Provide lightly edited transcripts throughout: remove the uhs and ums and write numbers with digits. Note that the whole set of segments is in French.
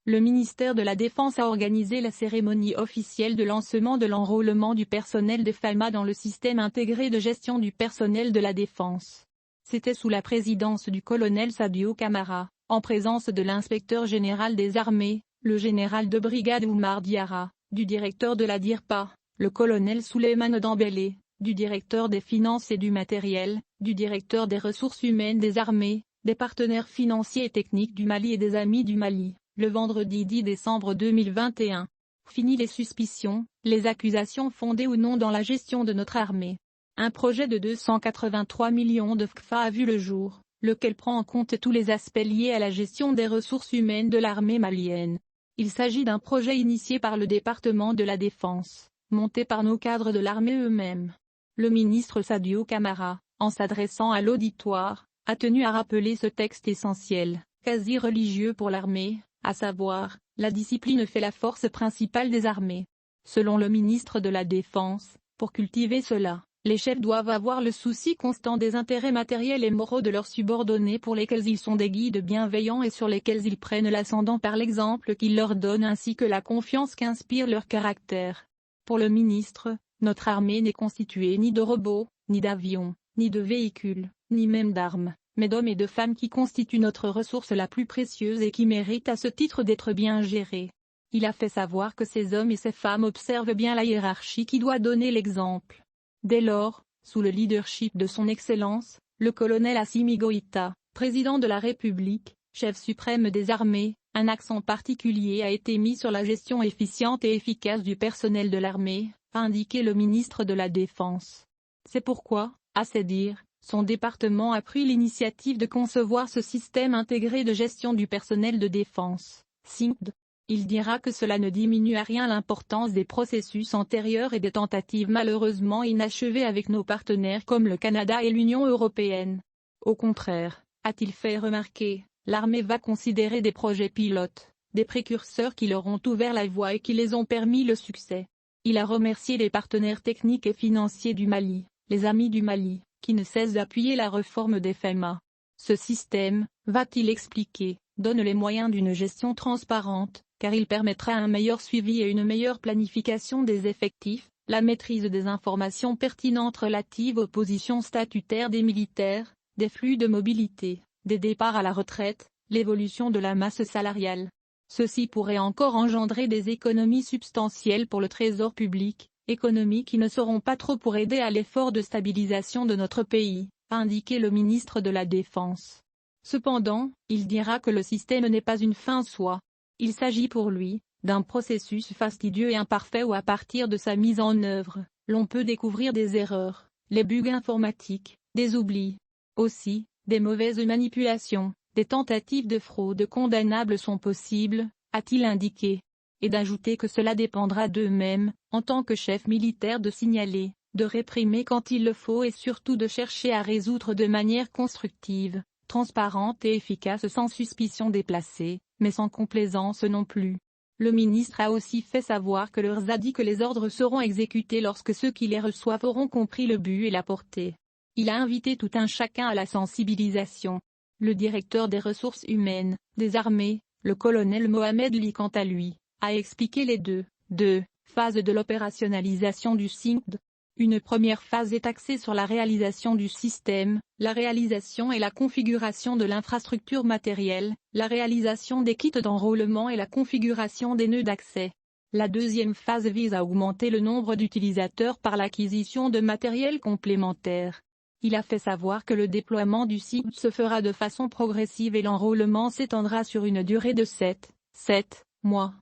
le ministère de la Défense a organisé la cérémonie officielle de lancement de l'enrôlement du personnel de FEMA dans le système intégré de gestion du personnel de la Défense. C'était sous la présidence du colonel Sadio Camara, en présence de l'inspecteur général des armées, le général de brigade Oumar Diarra, du directeur de la DIRPA, le colonel Souleymane Dembélé, du directeur des finances et du matériel, du directeur des ressources humaines des armées, des partenaires financiers et techniques du Mali et des amis du Mali, le vendredi 10 décembre 2021. Fini les suspicions, les accusations fondées ou non dans la gestion de notre armée. Un projet de 283 millions de FCFA a vu le jour, lequel prend en compte tous les aspects liés à la gestion des ressources humaines de l'armée malienne. Il s'agit d'un projet initié par le département de la Défense, monté par nos cadres de l'armée eux-mêmes. Le ministre Sadio Camara, en s'adressant à l'auditoire, a tenu à rappeler ce texte essentiel, quasi religieux pour l'armée, à savoir, la discipline fait la force principale des armées. Selon le ministre de la Défense, pour cultiver cela, les chefs doivent avoir le souci constant des intérêts matériels et moraux de leurs subordonnés pour lesquels ils sont des guides bienveillants et sur lesquels ils prennent l'ascendant par l'exemple qu'ils leur donnent ainsi que la confiance qu'inspire leur caractère. Pour le ministre, notre armée n'est constituée ni de robots, ni d'avions, ni de véhicules, ni même d'armes, mais d'hommes et de femmes qui constituent notre ressource la plus précieuse et qui méritent à ce titre d'être bien gérés. Il a fait savoir que ces hommes et ces femmes observent bien la hiérarchie qui doit donner l'exemple. Dès lors, sous le leadership de son Excellence, le colonel Assimi Goïta, président de la République, chef suprême des armées, un accent particulier a été mis sur la gestion efficiente et efficace du personnel de l'armée, a indiqué le ministre de la Défense. C'est pourquoi, à ses dires, son département a pris l'initiative de concevoir ce système intégré de gestion du personnel de défense, SINCD. Il dira que cela ne diminue à rien l'importance des processus antérieurs et des tentatives malheureusement inachevées avec nos partenaires comme le Canada et l'Union européenne. Au contraire, a-t-il fait remarquer, l'armée va considérer des projets pilotes, des précurseurs qui leur ont ouvert la voie et qui les ont permis le succès. Il a remercié les partenaires techniques et financiers du Mali, les amis du Mali, qui ne cessent d'appuyer la réforme des FEMA. Ce système, va-t-il expliquer, donne les moyens d'une gestion transparente, car il permettra un meilleur suivi et une meilleure planification des effectifs, la maîtrise des informations pertinentes relatives aux positions statutaires des militaires, des flux de mobilité, des départs à la retraite, l'évolution de la masse salariale. Ceci pourrait encore engendrer des économies substantielles pour le trésor public, économies qui ne seront pas trop pour aider à l'effort de stabilisation de notre pays, a indiqué le ministre de la Défense. Cependant, il dira que le système n'est pas une fin en soi. Il s'agit pour lui, d'un processus fastidieux et imparfait où à partir de sa mise en œuvre, l'on peut découvrir des erreurs, les bugs informatiques, des oublis. Aussi, des mauvaises manipulations, des tentatives de fraude condamnables sont possibles, a-t-il indiqué. Et d'ajouter que cela dépendra d'eux-mêmes, en tant que chefs militaires de signaler, de réprimer quand il le faut et surtout de chercher à résoudre de manière constructive, transparente et efficace sans suspicion déplacée, mais sans complaisance non plus. Le ministre a aussi fait savoir que leur a dit que les ordres seront exécutés lorsque ceux qui les reçoivent auront compris le but et la portée. Il a invité tout un chacun à la sensibilisation. Le directeur des ressources humaines, des armées, le colonel Mohamed Ly quant à lui, a expliqué les deux phases de l'opérationnalisation du SINCD. Une première phase est axée sur la réalisation du système, la réalisation et la configuration de l'infrastructure matérielle, la réalisation des kits d'enrôlement et la configuration des nœuds d'accès. La deuxième phase vise à augmenter le nombre d'utilisateurs par l'acquisition de matériel complémentaire. Il a fait savoir que le déploiement du SINCD se fera de façon progressive et l'enrôlement s'étendra sur une durée de 7 mois.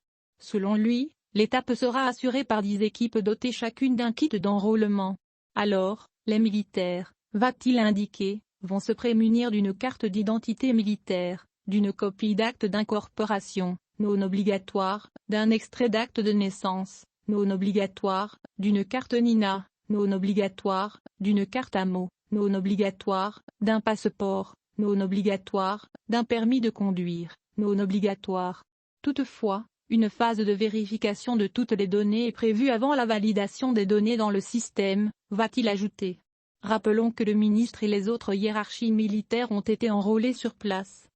Selon lui, l'étape sera assurée par 10 équipes dotées chacune d'un kit d'enrôlement. Alors, les militaires, va-t-il indiquer, vont se prémunir d'une carte d'identité militaire, d'une copie d'acte d'incorporation, non obligatoire, d'un extrait d'acte de naissance, non obligatoire, d'une carte NINA, non obligatoire, d'une carte AMO, non obligatoire, d'un passeport, non obligatoire, d'un permis de conduire, non obligatoire. Toutefois, une phase de vérification de toutes les données est prévue avant la validation des données dans le système, va-t-il ajouter. Rappelons que le ministre et les autres hiérarchies militaires ont été enrôlés sur place.